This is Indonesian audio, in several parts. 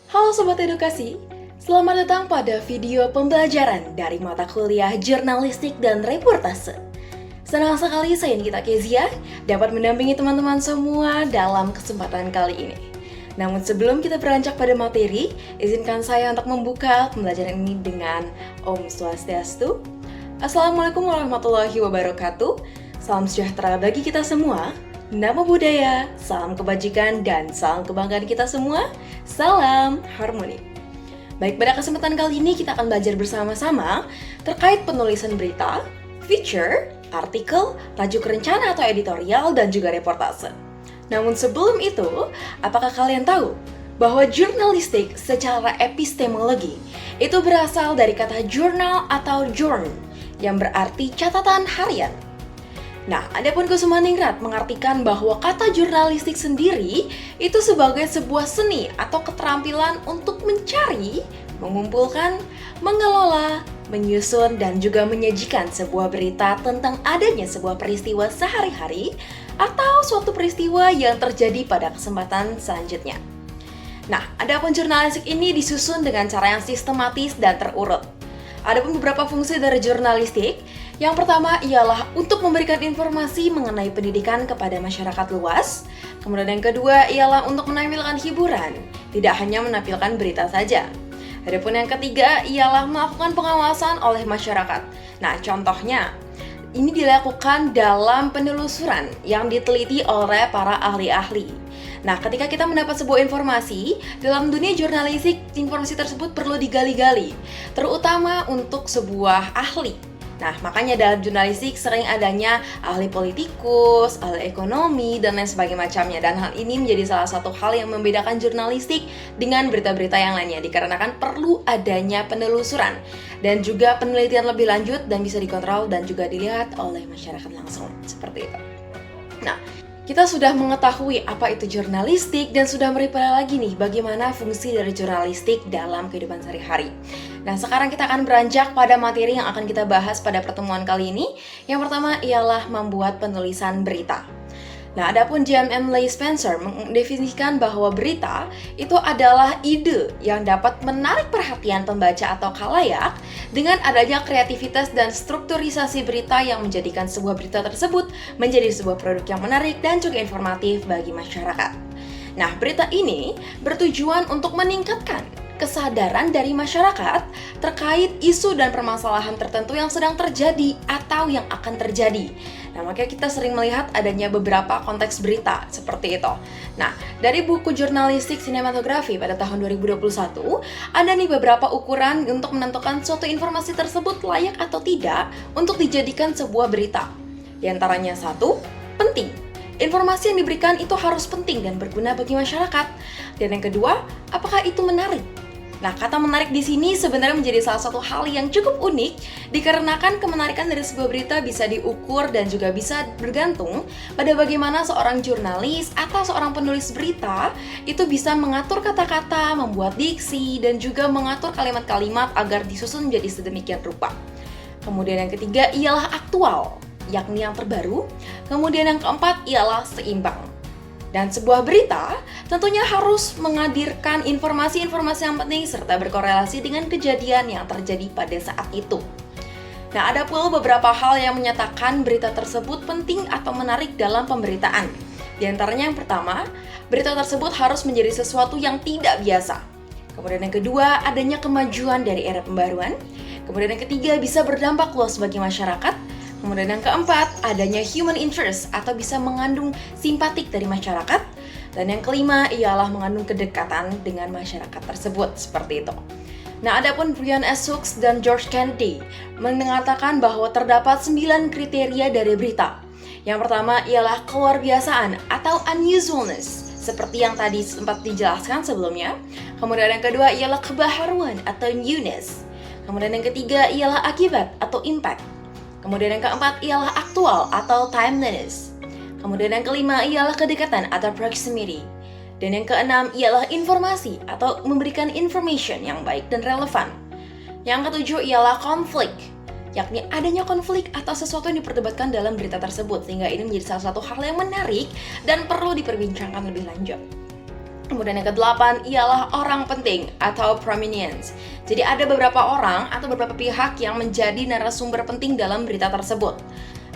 Halo Sobat Edukasi, selamat datang pada video pembelajaran dari mata kuliah Jurnalistik dan Reportase. Senang sekali saya Nikita Kezia dapat mendampingi teman-teman semua dalam kesempatan kali ini. Namun sebelum kita beranjak pada materi, izinkan saya untuk membuka pembelajaran ini dengan Om Swastiastu. Assalamualaikum warahmatullahi wabarakatuh. Salam sejahtera bagi kita semua. Namo Buddhaya, salam kebajikan, dan salam kebanggaan kita semua. Salam harmoni. Baik, pada kesempatan kali ini kita akan belajar bersama-sama terkait penulisan berita, feature, artikel, tajuk rencana atau editorial, dan juga reportase. Namun sebelum itu, apakah kalian tahu bahwa jurnalistik secara epistemologi itu berasal dari kata jurnal atau journ yang berarti catatan harian? Nah, adapun Kusumaningrat mengartikan bahwa kata jurnalistik sendiri itu sebagai sebuah seni atau keterampilan untuk mencari, mengumpulkan, mengelola, menyusun, dan juga menyajikan sebuah berita tentang adanya sebuah peristiwa sehari-hari atau suatu peristiwa yang terjadi pada kesempatan selanjutnya. Nah, adapun jurnalistik ini disusun dengan cara yang sistematis dan terurut. Adapun beberapa fungsi dari jurnalistik. Yang pertama ialah untuk memberikan informasi mengenai pendidikan kepada masyarakat luas. Kemudian yang kedua ialah untuk menampilkan hiburan, tidak hanya menampilkan berita saja. Adapun yang ketiga ialah melakukan pengawasan oleh masyarakat. Nah, contohnya ini dilakukan dalam penelusuran yang diteliti oleh para ahli-ahli. Nah, ketika kita mendapat sebuah informasi, dalam dunia jurnalistik, informasi tersebut perlu digali-gali, terutama untuk sebuah ahli. Nah, makanya dalam jurnalistik sering adanya ahli politikus, ahli ekonomi, dan lain sebagainya macamnya. Dan hal ini menjadi salah satu hal yang membedakan jurnalistik dengan berita-berita yang lainnya, dikarenakan perlu adanya penelusuran dan juga penelitian lebih lanjut dan bisa dikontrol dan juga dilihat oleh masyarakat langsung, seperti itu. Nah, kita sudah mengetahui apa itu jurnalistik dan sudah mempelajari lagi nih bagaimana fungsi dari jurnalistik dalam kehidupan sehari-hari. Nah, sekarang kita akan beranjak pada materi yang akan kita bahas pada pertemuan kali ini. Yang pertama ialah membuat penulisan berita. Nah, adapun J.M. Leigh Spencer mendefinisikan bahwa berita itu adalah ide yang dapat menarik perhatian pembaca atau khalayak dengan adanya kreativitas dan strukturisasi berita yang menjadikan sebuah berita tersebut menjadi sebuah produk yang menarik dan juga informatif bagi masyarakat. Nah, berita ini bertujuan untuk meningkatkan kesadaran dari masyarakat terkait isu dan permasalahan tertentu yang sedang terjadi atau yang akan terjadi. Nah, makanya kita sering melihat adanya beberapa konteks berita seperti itu. Nah, dari buku jurnalistik sinematografi pada tahun 2021, ada nih beberapa ukuran untuk menentukan suatu informasi tersebut layak atau tidak untuk dijadikan sebuah berita. Di antaranya satu, penting. Informasi yang diberikan itu harus penting dan berguna bagi masyarakat. Dan yang kedua, apakah itu menarik? Nah, kata menarik di sini sebenarnya menjadi salah satu hal yang cukup unik dikarenakan kemenarikan dari sebuah berita bisa diukur dan juga bisa bergantung pada bagaimana seorang jurnalis atau seorang penulis berita itu bisa mengatur kata-kata, membuat diksi, dan juga mengatur kalimat-kalimat agar disusun menjadi sedemikian rupa. Kemudian yang ketiga ialah aktual, yakni yang terbaru. Kemudian yang keempat ialah seimbang. Dan sebuah berita tentunya harus menghadirkan informasi-informasi yang penting serta berkorelasi dengan kejadian yang terjadi pada saat itu. Nah, ada pula beberapa hal yang menyatakan berita tersebut penting atau menarik dalam pemberitaan. Di antaranya yang pertama, berita tersebut harus menjadi sesuatu yang tidak biasa. Kemudian yang kedua, adanya kemajuan dari era pembaruan. Kemudian yang ketiga, bisa berdampak luas bagi masyarakat. Kemudian yang keempat, adanya human interest atau bisa mengandung simpatik dari masyarakat. Dan yang kelima ialah mengandung kedekatan dengan masyarakat tersebut, seperti itu. Nah, adapun Brian S. Hooks dan George Kennedy mengatakan bahwa terdapat 9 kriteria dari berita. Yang pertama ialah keluarbiasaan atau unusualness, seperti yang tadi sempat dijelaskan sebelumnya. Kemudian yang kedua ialah kebaharuan atau newness. Kemudian yang ketiga ialah akibat atau impact. Kemudian yang keempat ialah aktual atau timeliness. Kemudian yang kelima ialah kedekatan atau proximity. Dan yang keenam ialah informasi atau memberikan information yang baik dan relevan. Yang ketujuh ialah konflik, yakni adanya konflik atau sesuatu yang diperdebatkan dalam berita tersebut, sehingga ini menjadi salah satu hal yang menarik dan perlu diperbincangkan lebih lanjut. Kemudian yang ke-8 ialah orang penting atau prominence. Jadi ada beberapa orang atau beberapa pihak yang menjadi narasumber penting dalam berita tersebut.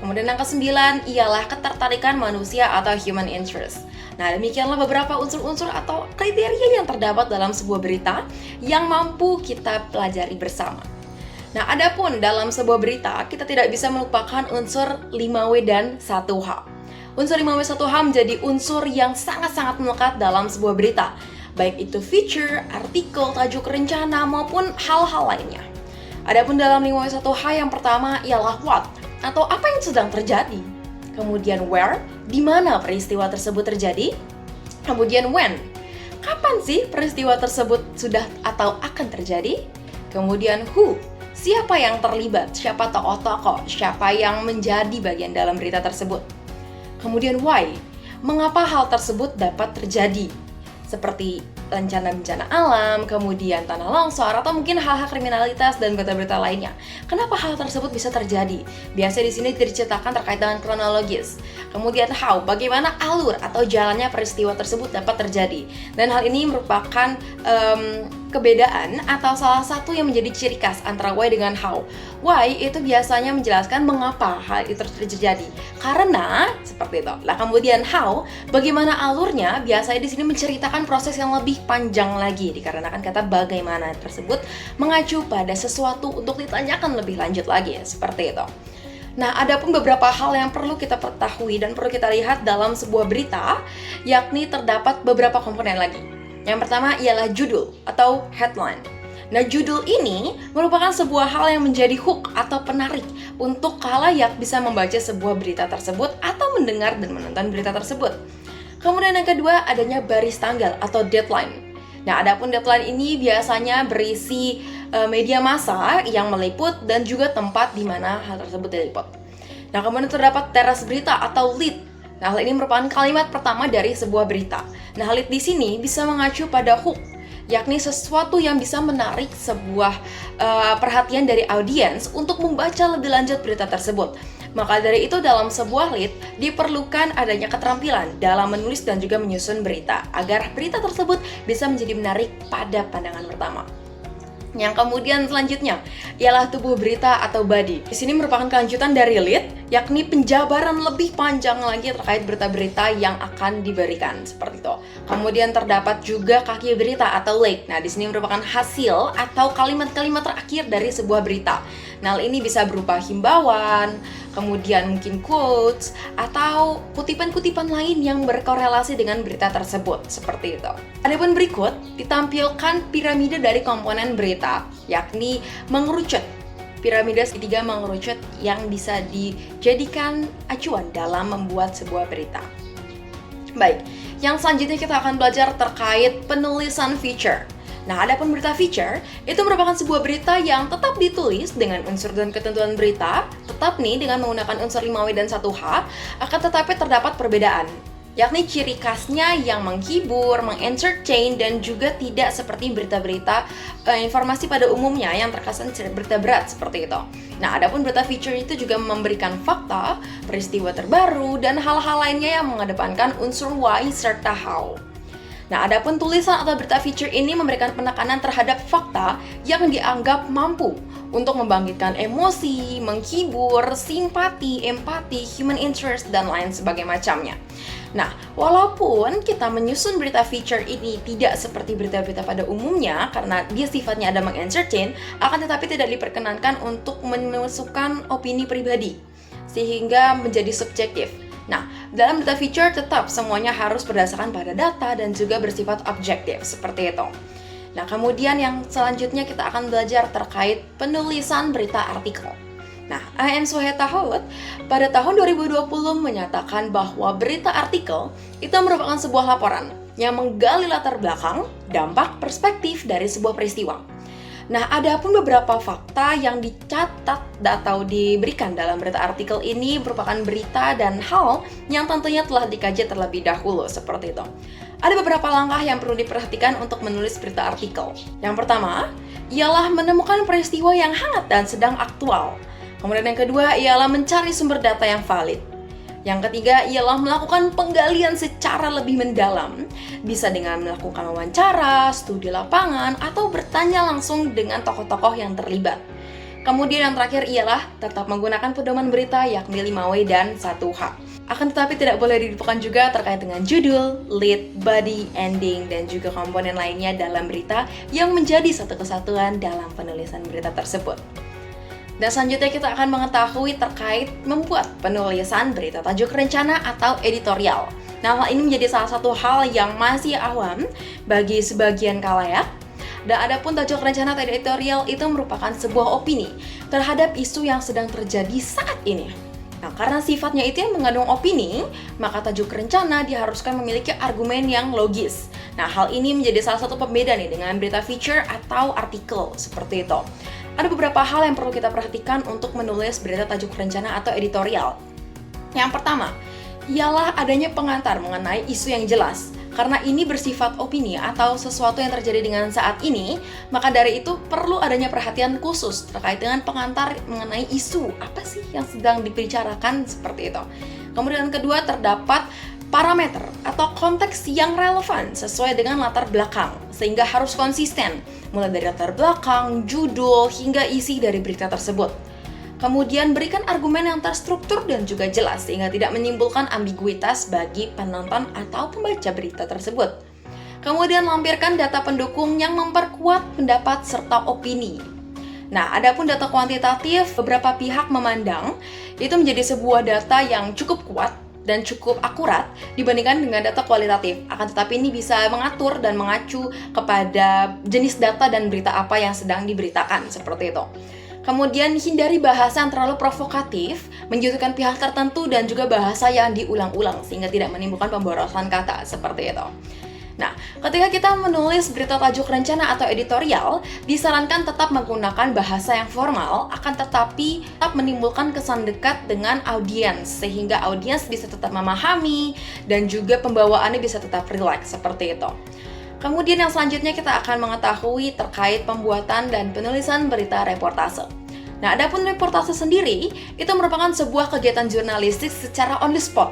Kemudian yang ke-9 ialah ketertarikan manusia atau human interest. Nah, demikianlah beberapa unsur-unsur atau kriteria yang terdapat dalam sebuah berita yang mampu kita pelajari bersama. Nah, adapun dalam sebuah berita, kita tidak bisa melupakan unsur 5W dan 1H. Unsur 5W 1H menjadi unsur yang sangat-sangat melekat dalam sebuah berita, baik itu feature, artikel, tajuk rencana, maupun hal-hal lainnya. Adapun dalam 5W 1H yang pertama ialah what, atau apa yang sedang terjadi. Kemudian where, di mana peristiwa tersebut terjadi. Kemudian when, kapan sih peristiwa tersebut sudah atau akan terjadi. Kemudian who, siapa yang terlibat, siapa tokoh-tokoh, siapa yang menjadi bagian dalam berita tersebut. Kemudian why, mengapa hal tersebut dapat terjadi, seperti bencana alam, kemudian tanah longsor, atau mungkin hal-hal kriminalitas dan berita-berita lainnya. Kenapa hal tersebut bisa terjadi? Biasanya di sini diceritakan terkait dengan kronologis. Kemudian how, bagaimana alur atau jalannya peristiwa tersebut dapat terjadi. Dan hal ini merupakan kebedaan atau salah satu yang menjadi ciri khas antara why dengan how. Why itu biasanya menjelaskan mengapa hal itu terjadi. Karena seperti itu. Nah, kemudian how, bagaimana alurnya, biasanya di sini menceritakan proses yang lebih panjang lagi dikarenakan kata bagaimana tersebut mengacu pada sesuatu untuk ditanyakan lebih lanjut lagi, seperti itu. Nah, ada pun beberapa hal yang perlu kita ketahui dan perlu kita lihat dalam sebuah berita, yakni terdapat beberapa komponen lagi. Yang pertama ialah judul atau headline. Nah, judul ini merupakan sebuah hal yang menjadi hook atau penarik untuk khalayak bisa membaca sebuah berita tersebut atau mendengar dan menonton berita tersebut. Kemudian yang kedua, adanya baris tanggal atau deadline. Nah, adapun deadline ini biasanya berisi media massa yang meliput dan juga tempat di mana hal tersebut diliput. Nah, kemudian terdapat teras berita atau lead. Nah, hal ini merupakan kalimat pertama dari sebuah berita. Nah, lead di sini bisa mengacu pada hook, yakni sesuatu yang bisa menarik sebuah perhatian dari audiens untuk membaca lebih lanjut berita tersebut. Maka dari itu dalam sebuah lead diperlukan adanya keterampilan dalam menulis dan juga menyusun berita agar berita tersebut bisa menjadi menarik pada pandangan pertama. Yang kemudian selanjutnya ialah tubuh berita atau body. Di sini merupakan kelanjutan dari lead, yakni penjabaran lebih panjang lagi terkait berita-berita yang akan diberikan, seperti itu. Kemudian terdapat juga kaki berita atau leg. Nah, di sini merupakan hasil atau kalimat-kalimat terakhir dari sebuah berita. Nah, hal ini bisa berupa himbauan, kemudian mungkin quotes, atau kutipan-kutipan lain yang berkorelasi dengan berita tersebut, seperti itu. Adapun berikut, ditampilkan piramida dari komponen berita, yakni mengerucut. Piramida segitiga mengerucut yang bisa dijadikan acuan dalam membuat sebuah berita. Baik, yang selanjutnya kita akan belajar terkait penulisan feature. Nah, adapun berita feature, itu merupakan sebuah berita yang tetap ditulis dengan unsur dan ketentuan berita, tetap nih dengan menggunakan unsur 5W dan 1H, akan tetapi terdapat perbedaan, yakni ciri khasnya yang menghibur, mengentertain, dan juga tidak seperti berita-berita informasi pada umumnya yang terkesan berita berat seperti itu. Nah, adapun berita feature itu juga memberikan fakta, peristiwa terbaru, dan hal-hal lainnya yang mengedepankan unsur why serta how. Nah, adapun tulisan atau berita feature ini memberikan penekanan terhadap fakta yang dianggap mampu untuk membangkitkan emosi, menghibur, simpati, empati, human interest, dan lain sebagainya macamnya. Nah, walaupun kita menyusun berita feature ini tidak seperti berita-berita pada umumnya karena dia sifatnya ada mengentertain, akan tetapi tidak diperkenankan untuk memasukkan opini pribadi sehingga menjadi subjektif. Nah, dalam berita feature tetap semuanya harus berdasarkan pada data dan juga bersifat objektif, seperti itu. Nah, kemudian yang selanjutnya kita akan belajar terkait penulisan berita artikel. Nah, A.M. Suhaita Howard pada tahun 2020 menyatakan bahwa berita artikel itu merupakan sebuah laporan yang menggali latar belakang, dampak, perspektif dari sebuah peristiwa. Nah, ada pun beberapa fakta yang dicatat atau diberikan dalam berita artikel ini merupakan berita dan hal yang tentunya telah dikaji terlebih dahulu, seperti itu. Ada beberapa langkah yang perlu diperhatikan untuk menulis berita artikel. Yang pertama, ialah menemukan peristiwa yang hangat dan sedang aktual. Kemudian yang kedua ialah mencari sumber data yang valid. Yang ketiga ialah melakukan penggalian secara lebih mendalam, bisa dengan melakukan wawancara, studi lapangan, atau bertanya langsung dengan tokoh-tokoh yang terlibat. Kemudian yang terakhir ialah tetap menggunakan pedoman berita yakni 5W dan 1H. Akan tetapi tidak boleh dilupakan juga terkait dengan judul, lead, body, ending, dan juga komponen lainnya dalam berita yang menjadi satu kesatuan dalam penulisan berita tersebut. Dan selanjutnya kita akan mengetahui terkait membuat penulisan berita tajuk rencana atau editorial. Nah, hal ini menjadi salah satu hal yang masih awam bagi sebagian khalayak. Dan adapun tajuk rencana atau editorial itu merupakan sebuah opini terhadap isu yang sedang terjadi saat ini. Nah, karena sifatnya itu yang mengandung opini, maka tajuk rencana diharuskan memiliki argumen yang logis. Nah, hal ini menjadi salah satu pembeda nih dengan berita feature atau artikel seperti itu. Ada beberapa hal yang perlu kita perhatikan untuk menulis berita tajuk rencana atau editorial. Yang pertama, ialah adanya pengantar mengenai isu yang jelas. Karena ini bersifat opini atau sesuatu yang terjadi dengan saat ini, maka dari itu perlu adanya perhatian khusus terkait dengan pengantar mengenai isu apa sih yang sedang dibicarakan seperti itu. Kemudian kedua, terdapat parameter atau konteks yang relevan sesuai dengan latar belakang, sehingga harus konsisten, mulai dari latar belakang, judul, hingga isi dari berita tersebut. Kemudian berikan argumen yang terstruktur dan juga jelas sehingga tidak menimbulkan ambiguitas bagi penonton atau pembaca berita tersebut. Kemudian lampirkan data pendukung yang memperkuat pendapat serta opini. Nah, adapun data kuantitatif, beberapa pihak memandang itu menjadi sebuah data yang cukup kuat dan cukup akurat dibandingkan dengan data kualitatif. Akan tetapi ini bisa mengatur dan mengacu kepada jenis data dan berita apa yang sedang diberitakan, seperti itu. Kemudian hindari bahasa yang terlalu provokatif, menjatuhkan pihak tertentu dan juga bahasa yang diulang-ulang sehingga tidak menimbulkan pemborosan kata, seperti itu. Nah, ketika kita menulis berita tajuk rencana atau editorial, disarankan tetap menggunakan bahasa yang formal, akan tetapi tetap menimbulkan kesan dekat dengan audiens, sehingga audiens bisa tetap memahami dan juga pembawaannya bisa tetap rileks, seperti itu. Kemudian yang selanjutnya kita akan mengetahui terkait pembuatan dan penulisan berita reportase. Nah, adapun reportase sendiri, itu merupakan sebuah kegiatan jurnalistik secara on the spot,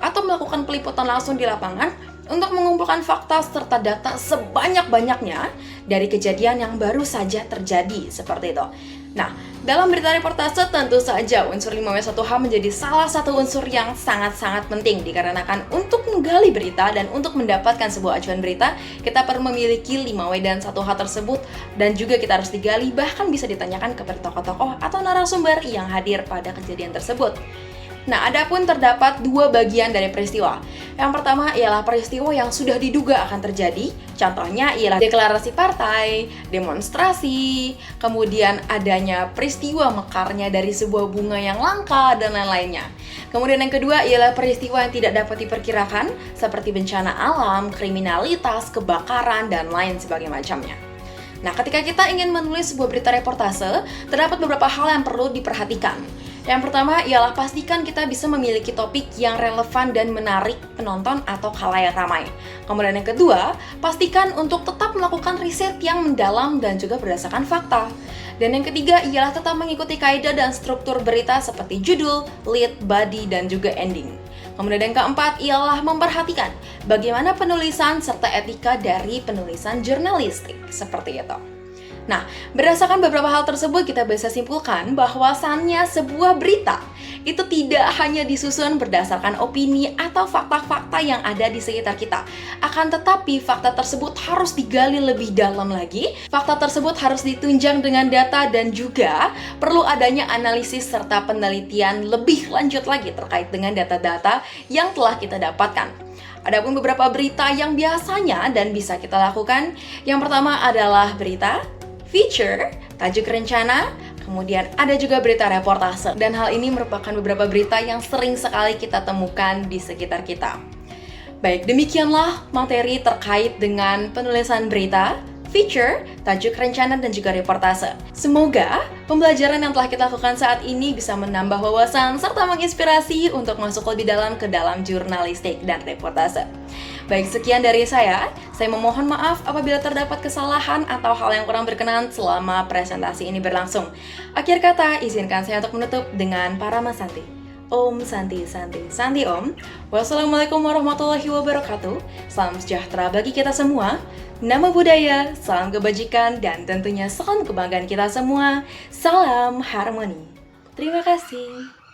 atau melakukan peliputan langsung di lapangan untuk mengumpulkan fakta serta data sebanyak-banyaknya dari kejadian yang baru saja terjadi, seperti itu. Nah, dalam berita reportase tentu saja unsur 5W1H menjadi salah satu unsur yang sangat-sangat penting dikarenakan untuk menggali berita dan untuk mendapatkan sebuah acuan berita, kita perlu memiliki 5W dan 1H tersebut dan juga kita harus digali bahkan bisa ditanyakan kepada tokoh-tokoh atau narasumber yang hadir pada kejadian tersebut. Nah, adapun terdapat dua bagian dari peristiwa. Yang pertama ialah peristiwa yang sudah diduga akan terjadi. Contohnya ialah deklarasi partai, demonstrasi, kemudian adanya peristiwa mekarnya dari sebuah bunga yang langka, dan lain-lainnya. Kemudian yang kedua ialah peristiwa yang tidak dapat diperkirakan, seperti bencana alam, kriminalitas, kebakaran, dan lain sebagainya macamnya. Nah, ketika kita ingin menulis sebuah berita reportase, terdapat beberapa hal yang perlu diperhatikan. Yang pertama ialah pastikan kita bisa memiliki topik yang relevan dan menarik penonton atau khalayak ramai. Kemudian yang kedua, pastikan untuk tetap melakukan riset yang mendalam dan juga berdasarkan fakta. Dan yang ketiga ialah tetap mengikuti kaidah dan struktur berita seperti judul, lead, body, dan juga ending. Kemudian yang keempat ialah memperhatikan bagaimana penulisan serta etika dari penulisan jurnalistik, seperti itu. Nah, berdasarkan beberapa hal tersebut kita bisa simpulkan bahwasannya sebuah berita itu tidak hanya disusun berdasarkan opini atau fakta-fakta yang ada di sekitar kita. Akan tetapi fakta tersebut harus digali lebih dalam lagi, fakta tersebut harus ditunjang dengan data dan juga perlu adanya analisis serta penelitian lebih lanjut lagi terkait dengan data-data yang telah kita dapatkan. Adapun beberapa berita yang biasanya dan bisa kita lakukan, yang pertama adalah berita feature, tajuk rencana, kemudian ada juga berita reportase. Dan hal ini merupakan beberapa berita yang sering sekali kita temukan di sekitar kita. Baik, demikianlah materi terkait dengan penulisan berita, feature, tajuk rencana, dan juga reportase. Semoga pembelajaran yang telah kita lakukan saat ini bisa menambah wawasan serta menginspirasi untuk masuk lebih dalam ke dalam jurnalistik dan reportase. Baik, sekian dari saya memohon maaf apabila terdapat kesalahan atau hal yang kurang berkenan selama presentasi ini berlangsung. Akhir kata, izinkan saya untuk menutup dengan para Masanti. Om Santi, Santi, Santi Om. Wassalamualaikum warahmatullahi wabarakatuh. Salam sejahtera bagi kita semua. Nama budaya, salam kebajikan, dan tentunya salam kebanggaan kita semua. Salam harmoni. Terima kasih.